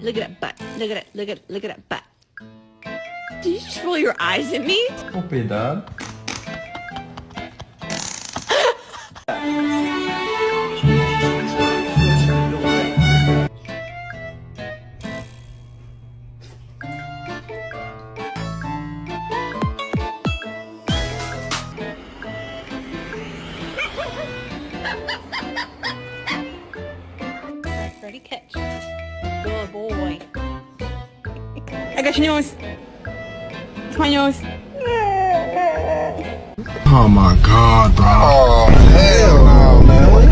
Look at that butt. Look at that. Look at that butt. Did you just roll your eyes at me? Obrigado. Ready, catch. Good boy. I got your nose. It's my nose. Oh my God, bro. Oh, hell no, man.